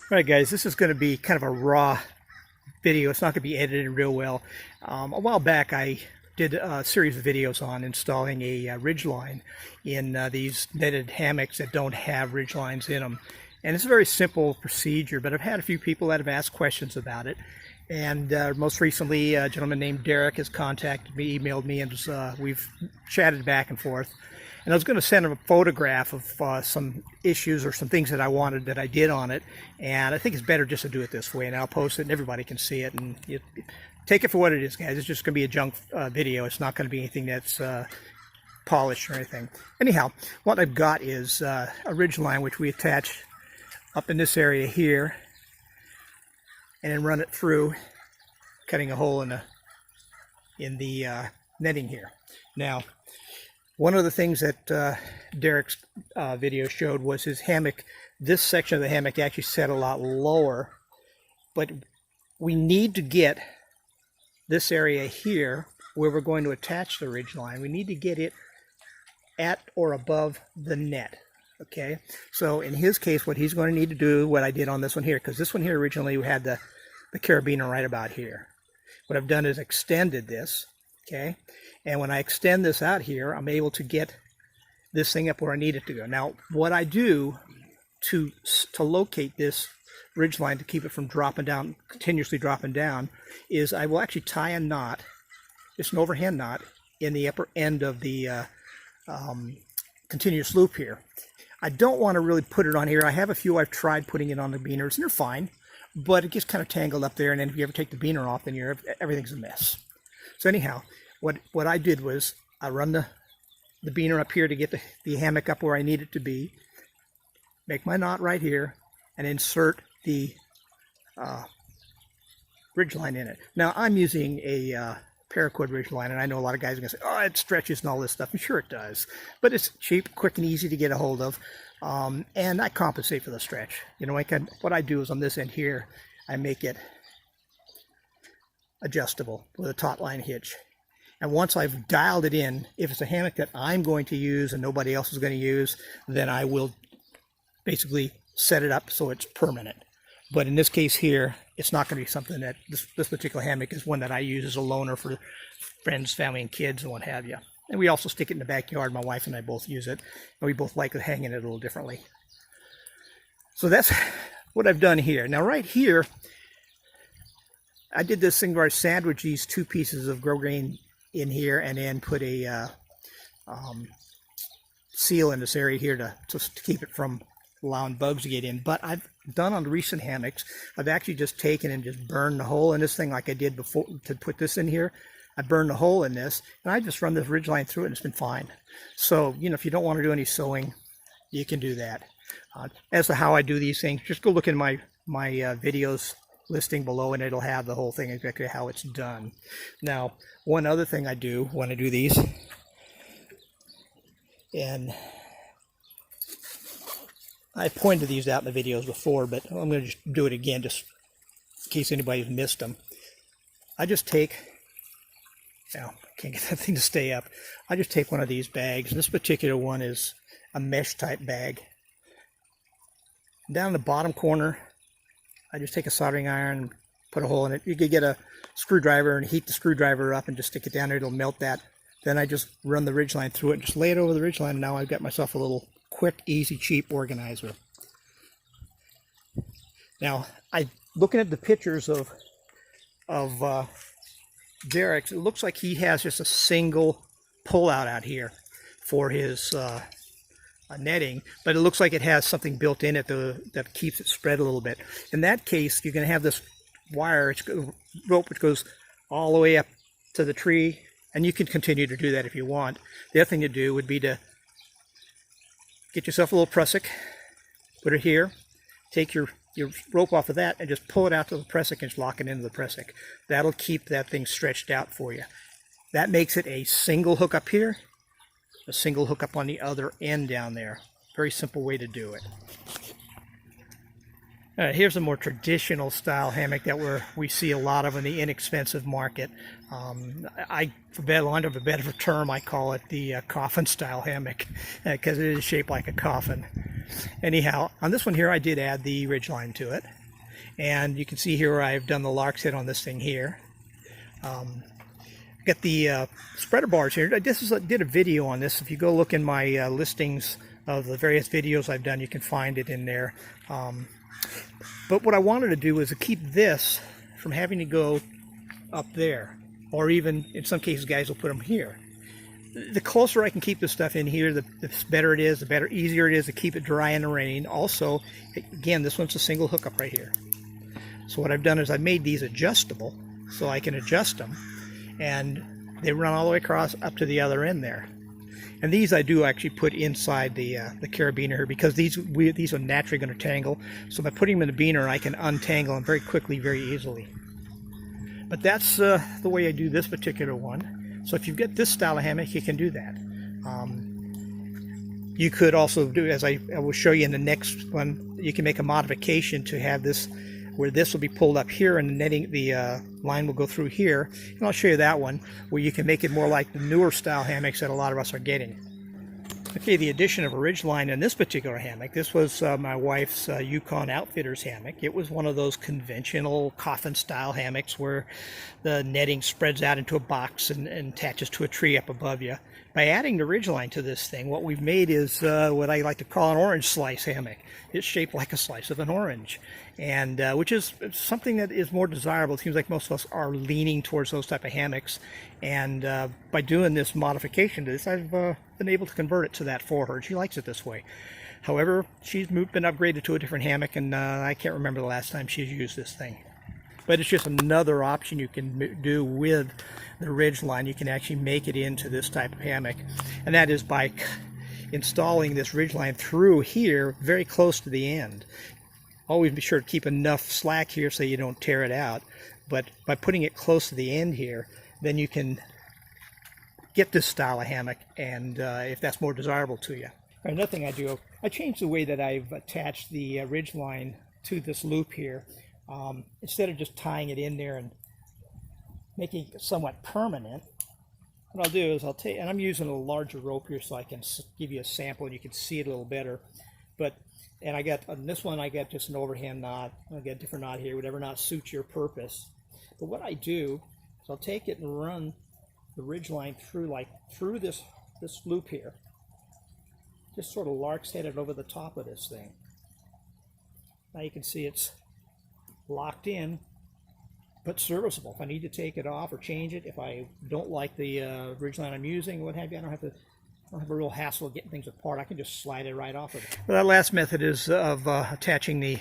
All right, guys, this is going to be kind of a raw video. It's not going to be edited real well. A while back, I did a series of videos on installing a Ridgeline in these netted hammocks that don't have ridgelines in them. And it's a very simple procedure, but I've had a few people that have asked questions about it. And most recently, a gentleman named Derek has contacted me, emailed me, and we've chatted back and forth. And I was going to send him a photograph of some issues or some things that I wanted that I did on it. And I think it's better just to do it this way. And I'll post it and everybody can see it. And take it for what it is, guys. It's just going to be a junk video. It's not going to be anything that's polished or anything. Anyhow, what I've got is a Ridgeline, which we attach up in this area here. And then run it through, cutting a hole in the netting here. Now, one of the things that Derek's video showed was his hammock. This section of the hammock actually set a lot lower, but we need to get this area here where we're going to attach the Ridgeline. We need to get it at or above the net. Okay, so in his case, what he's going to need to do, what I did on this one here, because this one here originally we had the carabiner right about here. What I've done is extended this, okay, and when I extend this out here, I'm able to get this thing up where I need it to go. Now, what I do to locate this Ridgeline to keep it from dropping down, continuously dropping down, is I will actually tie a knot, just an overhand knot, in the upper end of the continuous loop here. I don't want to really put it on here. I have a few I've tried putting it on the beaners, and they're fine, but it gets kind of tangled up there, and then if you ever take the beaner off, then everything's a mess. So anyhow, what I did was I run the beaner up here to get the hammock up where I need it to be, make my knot right here, and insert the Ridgeline in it. Now, I'm using a paracord Ridgeline, and I know a lot of guys are going to say, oh, it stretches and all this stuff, and sure it does, but it's cheap, quick, and easy to get a hold of, and I compensate for the stretch. You know, what I do is on this end here, I make it adjustable with a taut line hitch, and once I've dialed it in, if it's a hammock that I'm going to use and nobody else is going to use, then I will basically set it up so it's permanent. But in this case here, it's not going to be something that this particular hammock is one that I use as a loaner for friends, family, and kids and what have you. And we also stick it in the backyard. My wife and I both use it, and we both like hanging it a little differently. So that's what I've done here. Now right here, I did this thing where I sandwiched these two pieces of grosgrain in here and then put a seal in this area here to keep it from allowing bugs to get in. But I've done on the recent hammocks, I've actually just taken and just burned the hole in this thing like I did before to put this in here. I burned the hole in this, and I just run this Ridgeline through it, and it's been fine. So, you know, if you don't want to do any sewing, you can do that. As to how I do these things, just go look in my videos listing below, and it'll have the whole thing exactly how it's done. Now, one other thing I do when I do these, and I pointed these out in the videos before, but I'm going to just do it again just in case anybody's missed them. I just take, now can't get that thing to stay up. I just take one of these bags, and this particular one is a mesh type bag. Down in the bottom corner, I just take a soldering iron and put a hole in it. You could get a screwdriver and heat the screwdriver up and just stick it down there. It'll melt that. Then I just run the Ridgeline through it and just lay it over the Ridgeline, and now I've got myself a little quick, easy, cheap organizer. Now, looking at the pictures of Derek's, it looks like he has just a single pull-out out here for his netting, but it looks like it has something built in it that keeps it spread a little bit. In that case, you're going to have this wire, rope, which goes all the way up to the tree, and you can continue to do that if you want. The other thing to do would be to get yourself a little prusik, put it here, take your rope off of that and just pull it out to the prusik and just lock it into the prusik. That'll keep that thing stretched out for you. That makes it a single hook up here, a single hook up on the other end down there. Very simple way to do it. Here's a more traditional style hammock that we see a lot of in the inexpensive market. For want of a better term, I call it the coffin style hammock because it is shaped like a coffin. Anyhow, on this one here, I did add the Ridgeline to it. And you can see here I've done the lark's head on this thing here. Got the spreader bars here. I did a video on this. If you go look in my listings of the various videos I've done, you can find it in there. But what I wanted to do was to keep this from having to go up there, or even in some cases guys will put them here. The closer I can keep this stuff in here, the better it is, the better, easier it is to keep it dry in the rain. Also, again, this one's a single hookup right here. So what I've done is I've made these adjustable so I can adjust them, and they run all the way across up to the other end there. And these I do actually put inside the carabiner here because these are naturally going to tangle. So by putting them in the biner, I can untangle them very quickly, very easily. But that's the way I do this particular one. So if you get this style of hammock, you can do that. You could also do, as I will show you in the next one, you can make a modification to have this where this will be pulled up here and the netting, the line will go through here. And I'll show you that one where you can make it more like the newer style hammocks that a lot of us are getting. Okay, the addition of a Ridgeline in this particular hammock, this was my wife's Yukon Outfitters hammock. It was one of those conventional coffin style hammocks where the netting spreads out into a box and attaches to a tree up above you. By adding the Ridgeline to this thing, what we've made is what I like to call an orange slice hammock. It's shaped like a slice of an orange, and which is something that is more desirable. It seems like most of us are leaning towards those type of hammocks, and by doing this modification to this, I've been able to convert it to that for her. She likes it this way. However, she's been upgraded to a different hammock, and I can't remember the last time she's used this thing. But it's just another option you can do with the Ridgeline. You can actually make it into this type of hammock, and that is by installing this Ridgeline through here very close to the end. Always be sure to keep enough slack here so you don't tear it out, but by putting it close to the end here, then you can get this style of hammock, and if that's more desirable to you. Another thing I do, I changed the way that I've attached the Ridgeline to this loop here. Instead of just tying it in there and making it somewhat permanent, what I'll do is I'll take, and I'm using a larger rope here so I can give you a sample and you can see it a little better. And I got, on this one, I got just an overhand knot. I'll get a different knot here, whatever knot suits your purpose. But what I do is I'll take it and run the Ridgeline through this loop here. Just sort of lark's headed over the top of this thing. Now you can see it's locked in, but serviceable. If I need to take it off or change it, if I don't like the Ridgeline I'm using, what have you, I don't have a real hassle getting things apart. I can just slide it right off of it. Well, that last method is of attaching the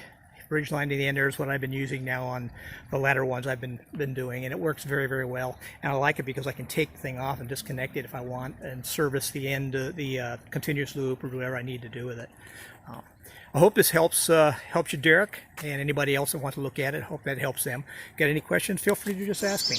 Ridgeline to the end there is what I've been using now on the latter ones I've been doing, and it works very, very well. And I like it because I can take the thing off and disconnect it if I want and service the end, the continuous loop or whatever I need to do with it. I hope this helps you, Derek, and anybody else that wants to look at it. Hope that helps them. Got any questions? Feel free to just ask me.